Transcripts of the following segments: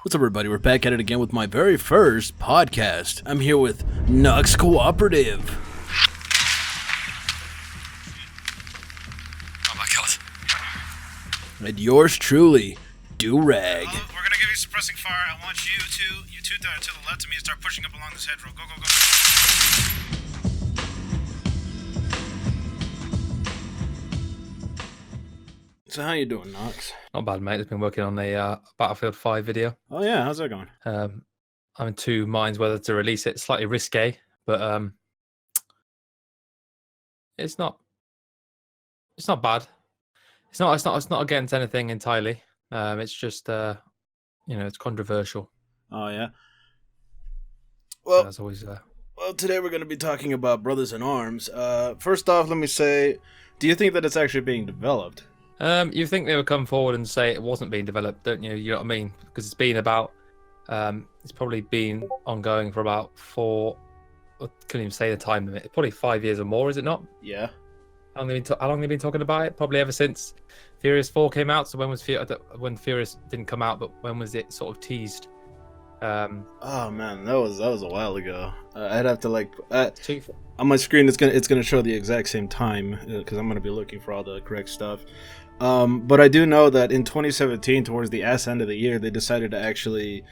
What's up, everybody? We're back at it again with my very first podcast. I'm here with N.O.X Cooperative. Oh my god. And yours truly, Do-Rag. We're gonna give you suppressing fire. I want you two to the left of me and start pushing up along this hedgerow. Go, go, go, So how you doing, N.O.X? Not bad, mate. I've been working on the Battlefield 5 video. Oh yeah, how's that going? I'm in two minds whether to release it. Slightly risque, but it's not bad. It's not against anything entirely. It's just it's controversial. Oh yeah. So Well, that's always well, today we're going to be talking about Brothers in Arms. First off, let me say, do you think that it's actually being developed? You think they would come forward and say it wasn't being developed, don't you? You know what I mean? Because it's been about, it's probably been ongoing for about I couldn't even say the time limit. Probably 5 years or more, is it not? Yeah. How long have they been talking about it? Probably ever since Furious 4 came out. So when Furious didn't come out, but when was it sort of teased? Oh man, that was a while ago. I'd have to on my screen. It's gonna show the exact same time because I'm gonna be looking for all the correct stuff. But I do know that in 2017, towards the ass end of the year, they decided to actually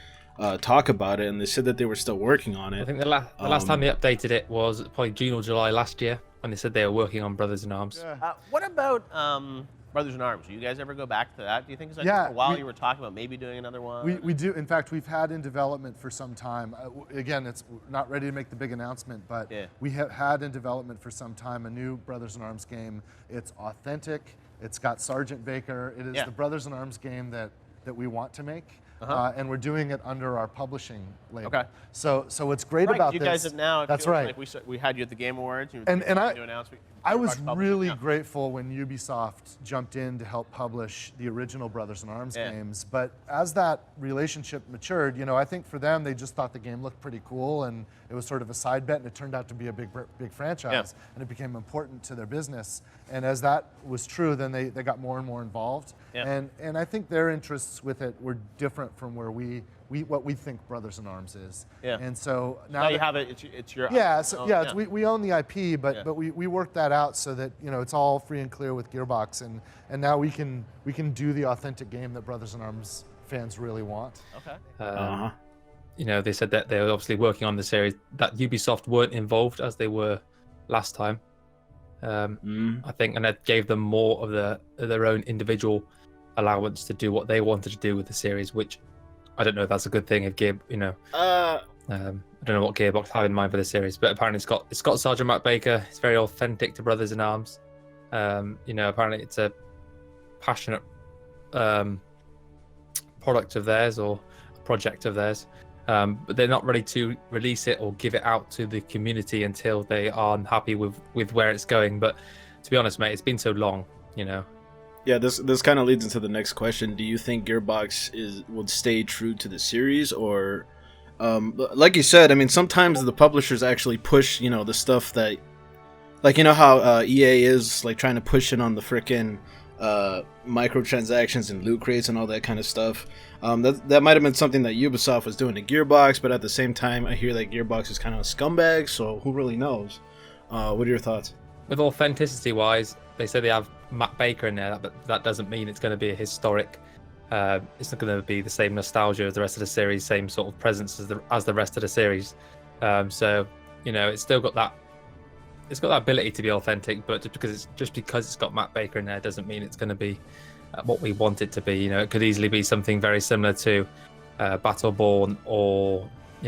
talk about it, and they said that they were still working on it. I think the last time they updated it was probably June or July last year, when they said they were working on Brothers in Arms. Yeah. What about Brothers in Arms? Do you guys ever go back to that? Do you think it's like Yeah, for a while you were talking about maybe doing another one? We do. In fact, we've had in development for some time. Again, it's not ready to make the big announcement, but Yeah. we have had in development for some time a new Brothers in Arms game. It's authentic. It's got Sergeant Baker. It is Yeah. the Brothers in Arms game that we want to make. Uh-huh. And we're doing it under our publishing label. Okay. So what's great Right, about you this? guys have now. That's feel right. Like we had you at the Game Awards. You And to I announce I was Xbox publishing, really yeah. grateful when Ubisoft jumped in to help publish the original Brothers in Arms Yeah. games. But as that relationship matured, I think for them, they just thought the game looked pretty cool, and it was sort of a side bet, and it turned out to be a big franchise, and it became important to their business. And as that was true, then they got more and more involved. Yeah. And I think their interests with it were different from where what we think Brothers in Arms is. Yeah. And so Now you have it. It's your. yeah, so, own- yeah, we own the IP, but Yeah. we worked that out so that it's all free and clear with Gearbox, and now we can do the authentic game that Brothers in Arms fans really want. Okay. They said that they were obviously working on the series, that Ubisoft weren't involved as they were last time. I think, and that gave them more of their own individual allowance to do what they wanted to do with the series, which I don't know if that's a good thing. If I don't know what Gearbox have in mind for the series, but apparently it's got Sergeant Matt Baker. It's very authentic to Brothers in Arms. Apparently it's a passionate product of theirs or a project of theirs, but they're not ready to release it or give it out to the community until they are happy with where it's going. But to be honest, mate, it's been so long, Yeah, this kind of leads into the next question. Do you think Gearbox would stay true to the series, or, like you said, I mean, sometimes the publishers actually push, the stuff that, like, how EA is like trying to push it on the frickin' microtransactions and loot crates and all that kind of stuff. That might have been something that Ubisoft was doing to Gearbox, but at the same time, I hear that Gearbox is kind of a scumbag, so who really knows? What are your thoughts? With authenticity wise, they say they have Matt Baker in there, but that doesn't mean it's going to be a historic. It's not going to be the same nostalgia as the rest of the series, same sort of presence as the rest of the series. So it's still got that. It's got that ability to be authentic, but just because it's got Matt Baker in there doesn't mean it's going to be what we want it to be. It could easily be something very similar to Battleborn, or I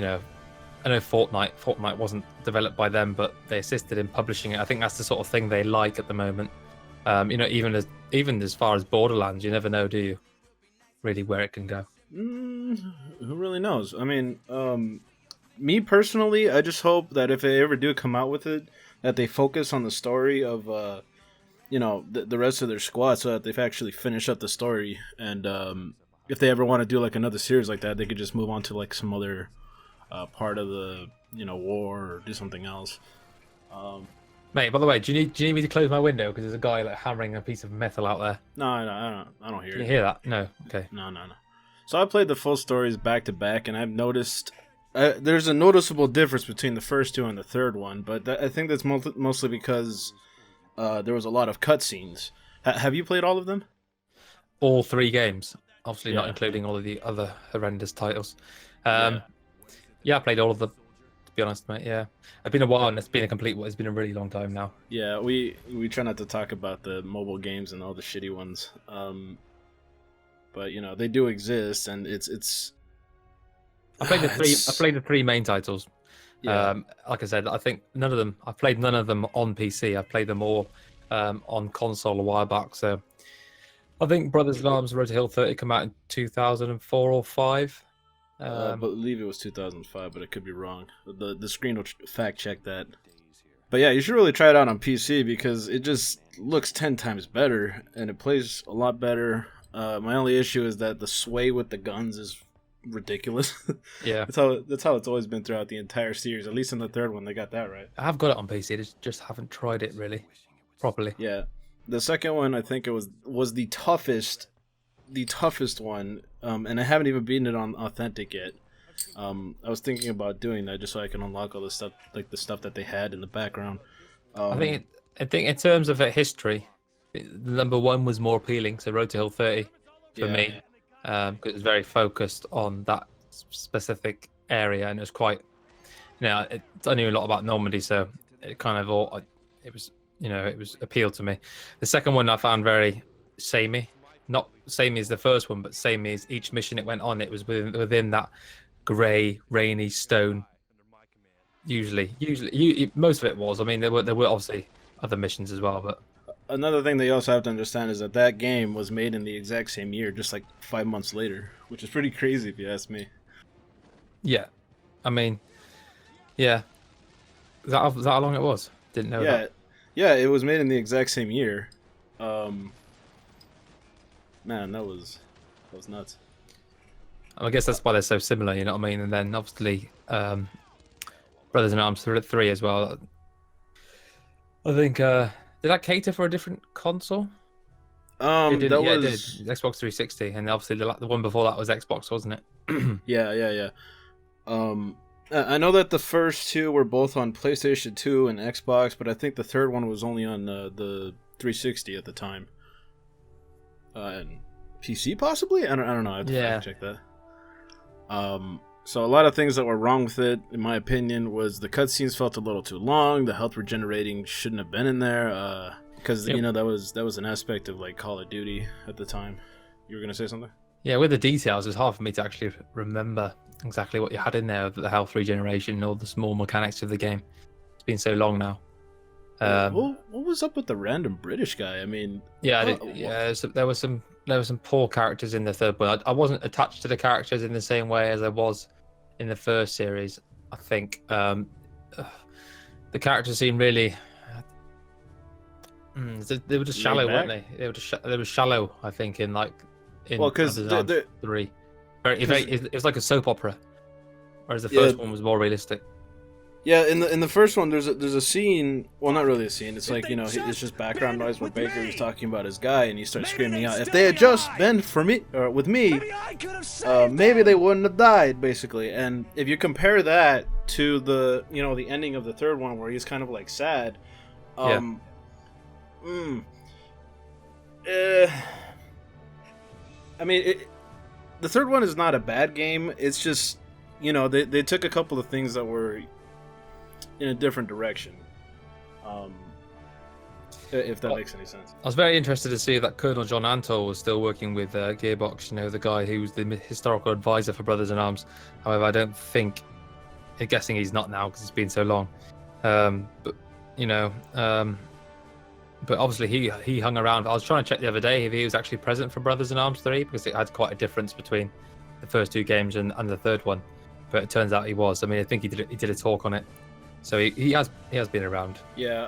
know Fortnite. Fortnite wasn't developed by them, but they assisted in publishing it. I think that's the sort of thing they like at the moment. Even as far as Borderlands, you never know, do you? Really, where it can go. Who really knows? I mean, me personally, I just hope that if they ever do come out with it, that they focus on the story of, the rest of their squad, so that they've actually finished up the story. And if they ever want to do like another series like that, they could just move on to like some other part of the war, or do something else. Mate, by the way, do you need me to close my window because there's a guy like hammering a piece of metal out there? No, I don't hear Can you it. hear that? No. Okay. No. So I played the full stories back to back, and I've noticed there's a noticeable difference between the first two and the third one. But I think that's mostly because there was a lot of cutscenes. Have you played all of them? All 3 games, obviously not Yeah. including all of the other horrendous titles. Yeah. Yeah, I played all of them. To be honest, mate. Yeah, it's been a while, and it's been a really long time now. Yeah, we try not to talk about the mobile games and all the shitty ones. But you know they do exist, and it's. I played the 3. I played the 3 main titles. Yeah. Like I said, I think none of them. I've played none of them on PC. I've played them all on console a while back. So I think Brothers in Arms Road to Hill 30 came out in 2004 or 5. I believe it was 2005, but it could be wrong. The screen will fact check that. But yeah, you should really try it out on PC because it just looks 10 times better and it plays a lot better. My only issue is that the sway with the guns is ridiculous. Yeah, that's how it's always been throughout the entire series. At least in the third one, they got that right. I have got it on PC. I just haven't tried it really properly. Yeah, the second one I think it was the toughest one, and I haven't even beaten it on authentic yet. I was thinking about doing that just so I can unlock all the stuff, like the stuff that they had in the background. I think in terms of history, number 1 was more appealing. So Road to Hill 30 for me, because it was very focused on that specific area, and it was quite, I knew a lot about Normandy, so it kind of all it was appealed to me. The second one I found very samey. Not samey as the first one, but samey as each mission it went on. It was within that grey, rainy stone. Usually, most of it was. I mean, there were obviously other missions as well, but another thing that you also have to understand is that game was made in the exact same year, just like 5 months later, which is pretty crazy if you ask me. yeah, I mean, yeah, is that how long it was? Didn't know that. Yeah, it was made in the exact same year. Man, that was nuts. I guess that's why they're so similar, you know what I mean? And then obviously, Brothers in Arms 3 as well. I think did that cater for a different console? It did. That Yeah, was it did. Xbox 360, and obviously the one before that was Xbox, wasn't it? yeah. I know that the first two were both on PlayStation 2 and Xbox, but I think the third one was only on the 360 at the time. And PC possibly? I don't know. I have to fact check that. So a lot of things that were wrong with it, in my opinion, was the cutscenes felt a little too long. The health regenerating shouldn't have been in there, because that was an aspect of like Call of Duty at the time. You were gonna say something? Yeah, with the details, it's hard for me to actually remember exactly what you had in there, the health regeneration, and all the small mechanics of the game. It's been so long now. What was up with the random British guy? I mean, so there were some poor characters in the third one. I wasn't attached to the characters in the same way as I was in the first series. I think the characters seemed really they were just shallow, weren't they? They were shallow. I think in because 3, it was like a soap opera, whereas the first one was more realistic. Yeah, in the first one, there's a scene. Well, not really a scene. It's like it's just background noise where Baker is talking about his guy, and he starts screaming out, "If they had just been for me or with me, maybe they wouldn't have died." Basically, and if you compare that to the the ending of the third one, where he's kind of like sad, I mean, the third one is not a bad game. It's just they took a couple of things that were in a different direction, if that makes any sense. I was very interested to see that Colonel John Antor was still working with Gearbox, the guy who was the historical advisor for Brothers in Arms. However, I don't think, I'm guessing he's not now because it's been so long. But obviously he hung around. I was trying to check the other day if he was actually present for Brothers in Arms 3, because it had quite a difference between the first 2 games and the third one. But it turns out he was. I mean, I think he did a talk on it. So he has been around. Yeah.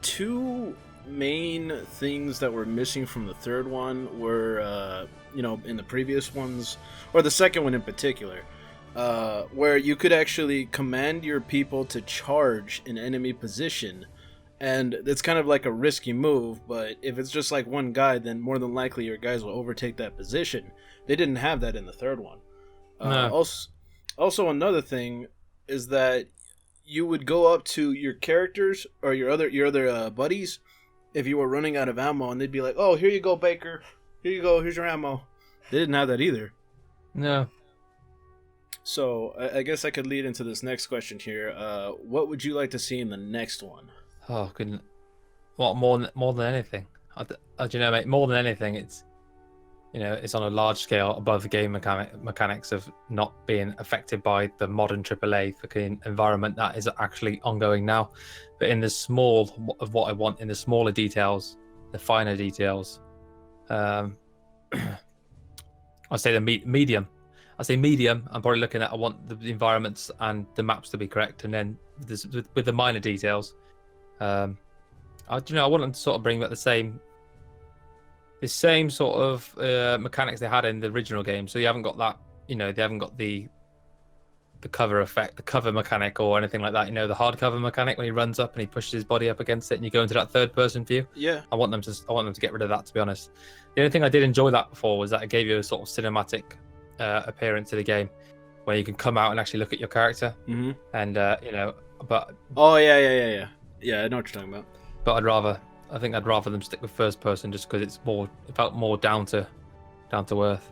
2 main things that were missing from the third one were, in the previous ones, or the second one in particular, where you could actually command your people to charge an enemy position, and it's kind of like a risky move. But if it's just like one guy, then more than likely your guys will overtake that position. They didn't have that in the third one. No. Also, another thing is that you would go up to your characters or your other buddies if you were running out of ammo, and they'd be like, "Oh, here you go, Baker. Here you go. Here's your ammo." They didn't have that either. No. So I guess I could lead into this next question here. What would you like to see in the next one? Oh, goodness. What, more than anything? Do you know, mate, more than anything, it's on a large scale above the game mechanics of not being affected by the modern AAA fucking environment that is actually ongoing now. But in the small of what I want, in the smaller details, the finer details, I'd say the medium. I say medium. I'm probably looking at, I want the environments and the maps to be correct, and then with the minor details, I want them to sort of bring back the same sort of mechanics they had in the original game. So you haven't got that, they haven't got the cover effect, the cover mechanic or anything like that. The hard cover mechanic when he runs up and he pushes his body up against it and you go into that third person view. Yeah. I want them to get rid of that, to be honest. The only thing I did enjoy that before was that it gave you a sort of cinematic appearance to the game where you can come out and actually look at your character. Mm-hmm. And but oh yeah, I know what you're talking about. But I think I'd rather them stick with first person just because it felt more down to earth.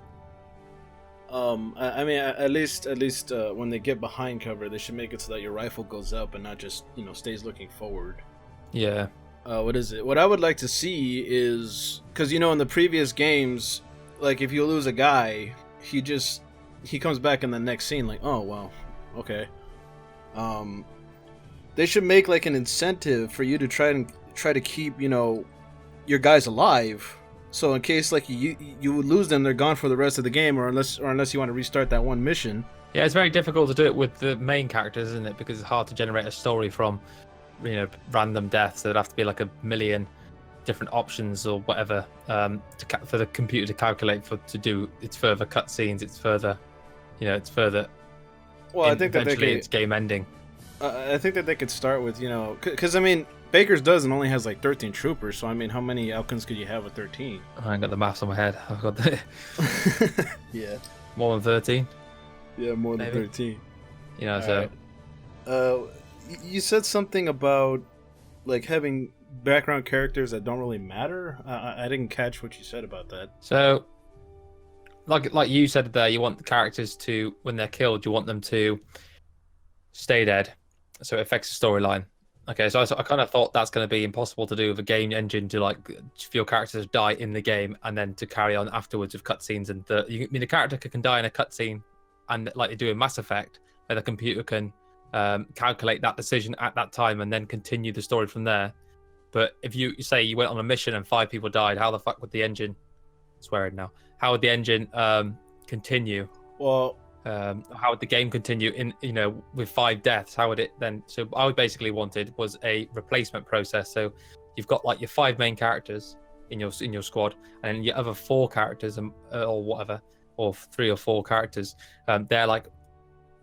I mean, at least when they get behind cover, they should make it so that your rifle goes up and not just stays looking forward. Yeah. What is it? What I would like to see is, because in the previous games, like if you lose a guy, he comes back in the next scene like, oh well, okay. They should make like an incentive for you to try to keep your guys alive. So in case like you would lose them, they're gone for the rest of the game, or unless you want to restart that one mission. Yeah, it's very difficult to do it with the main characters, isn't it? Because it's hard to generate a story from random deaths. So it'd have to be like a million different options or whatever for the computer to calculate to do its further cutscenes, its further. Well, I think that it's game ending. I think that they could start with because I mean Baker's dozen only has like 13 troopers, so I mean how many outcomes could you have with 13? I ain't got the maths on my head. I've got the yeah, more than 13. Yeah, more than Maybe. 13. So. Right. You said something about like having background characters that don't really matter. I didn't catch what you said about that. So, like you said there, you want the characters to, when they're killed, you want them to stay dead, so it affects the storyline. Okay, so I kind of thought that's going to be impossible to do with a game engine to like for your characters to die in the game and then to carry on afterwards with cutscenes. And the character can die in a cutscene, and like they do in Mass Effect, where the computer can calculate that decision at that time and then continue the story from there. But if you say you went on a mission and 5 people died, how the fuck would the engine? Swearing now. How would the engine continue? Well. How would the game continue in with 5 deaths? How would it then? So I basically wanted was a replacement process. So you've got like your 5 main characters in your squad, and then your other 4 characters or whatever, or 3 or 4 characters. They're like,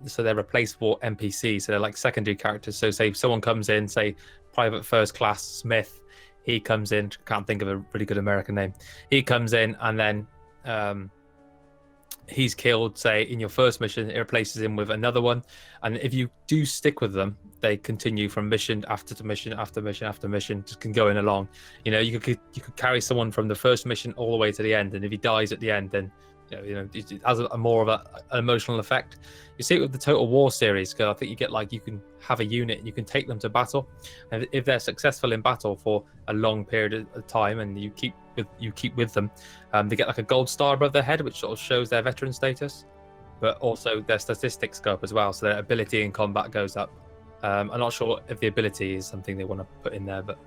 so they're replaceable NPCs. So they're like secondary characters. So say someone comes in, say Private First Class Smith, he comes in. Can't think of a really good American name. He comes in and then. He's killed, say, in your first mission, it replaces him with another one. And if you do stick with them, they continue from mission after mission after mission after mission, just can going along. You could carry someone from the first mission all the way to the end, and if he dies at the end, then it has a more of an emotional effect. You see it with the Total War series, because I think you can have a unit, you can take them to battle, and if they're successful in battle for a long period of time, and you keep with them, they get like a gold star above their head, which sort of shows their veteran status, but also their statistics go up as well, so their ability in combat goes up. I'm not sure if the ability is something they want to put in there, but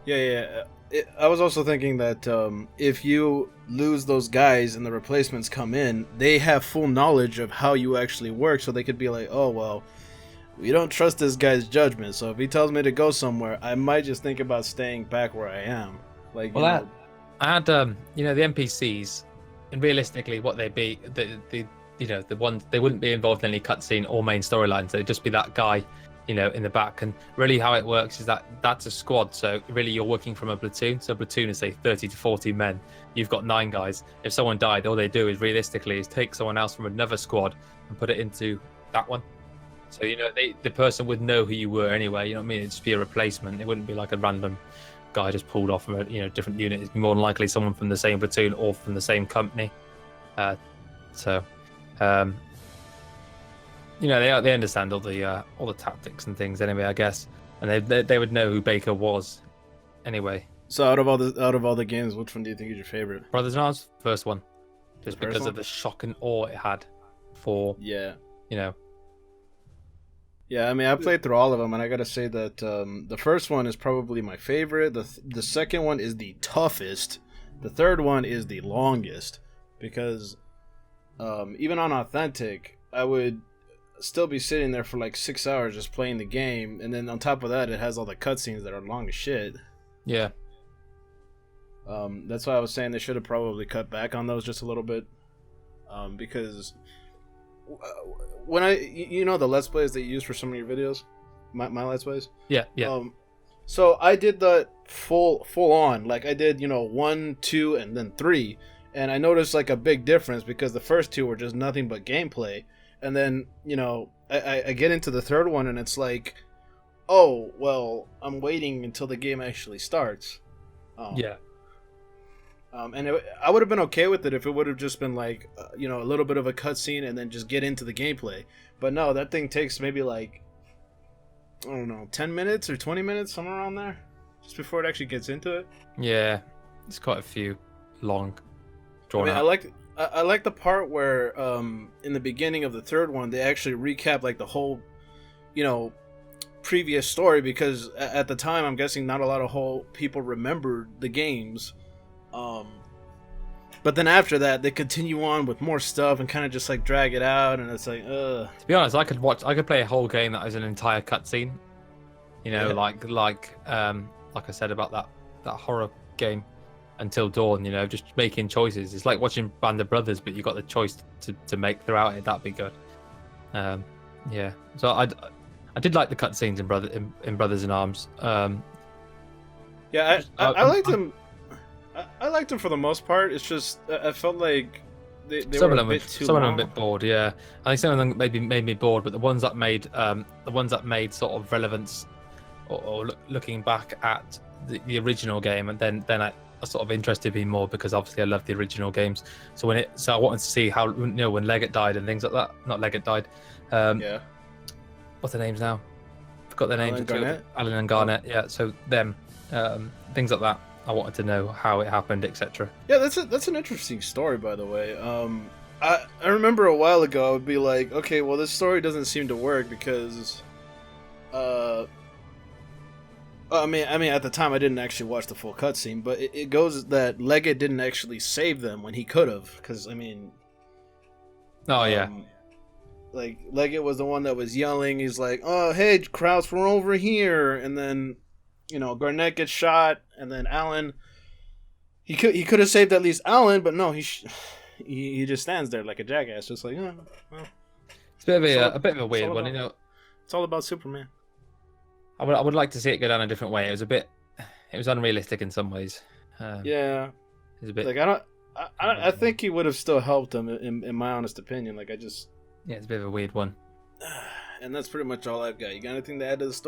yeah. I was also thinking that if you lose those guys and the replacements come in, they have full knowledge of how you actually work, so they could be like, oh well, we don't trust this guy's judgment, so if he tells me to go somewhere, I might just think about staying back where I am. Like, I had the NPCs, and realistically, what they'd be, the ones, they wouldn't be involved in any cutscene or main storylines. They'd just be that guy, in the back. And really how it works is that that's a squad. So really you're working from a platoon. So a platoon is say 30 to 40 men. You've got 9 guys. If someone died, all they do is realistically take someone else from another squad and put it into that one. So, the person would know who you were anyway, you know what I mean? It'd just be a replacement. It wouldn't be like a random guy just pulled off from a different unit. It's more than likely someone from the same platoon or from the same company. They understand all the tactics and things anyway, I guess, and they would know who Baker was anyway. So out of all the games, which one do you think is your favorite? Brothers in Arms, first one, just The first because one? of the shock and awe it had for Yeah. Yeah, I mean, I played through all of them, and I gotta say that the first one is probably my favorite. The second one is the toughest. The third one is the longest, because even on Authentic, I would still be sitting there for like 6 hours just playing the game, and then on top of that, it has all the cutscenes that are long as shit. Yeah. That's why I was saying they should have probably cut back on those just a little bit, because when the Let's Plays that you use for some of your videos, my Let's Plays. Yeah. So I did the full on, like I did 1, 2, and then 3, and I noticed like a big difference because the first 2 were just nothing but gameplay, and then I get into the third one and it's like, oh well, I'm waiting until the game actually starts. Yeah. And I would have been okay with it if it would have just been like, a little bit of a cutscene and then just get into the gameplay. But no, that thing takes maybe like, I don't know, 10 minutes or 20 minutes, somewhere around there, just before it actually gets into it. Yeah, it's quite a few long, drawn out. I like the part where in the beginning of the third one they actually recap like the whole, previous story, because at the time I'm guessing not a lot of whole people remembered the games. But then after that they continue on with more stuff and kind of just like drag it out, and it's like, To be honest, I could play a whole game that is an entire cutscene. Yeah. Like I said about that horror game, Until Dawn. Just making choices. It's like watching Band of Brothers, but you got the choice to make throughout it. That'd be good. Yeah. So I did like the cutscenes in Brothers in Arms. yeah, I liked them. I liked them for the most part. It's just I felt like they Some were of a them, bit too some of long. them a bit bored. Yeah, I think some of them maybe made me bored. But the ones that made sort of relevance, or looking back at the original game, and then I sort of interested me more, because obviously I love the original games. So I wanted to see how when Leggett died and things like that. Not Leggett died. Yeah. What's their names now? Forgot their names. Alan Garnett? Alan and Garnett. Yeah. So them, things like that. I wanted to know how it happened, etc. Yeah, that's an interesting story, by the way. I remember a while ago I would be like, okay, well this story doesn't seem to work because, I mean at the time I didn't actually watch the full cutscene, but it goes that Leggett didn't actually save them when he could have, because Oh yeah. Like Leggett was the one that was yelling. He's like, "Oh, hey, Krauts, we're over here," and then Garnett gets shot, and then Alan. He could have saved at least Alan, but no, he just stands there like a jackass, just like, oh, well. It's a bit of a weird one, It's all about Superman. I would like to see it go down a different way. It was unrealistic in some ways. Yeah, it was a bit. like I think he would have still helped him in my honest opinion. Like Yeah, it's a bit of a weird one. And that's pretty much all I've got. You got anything to add to the story?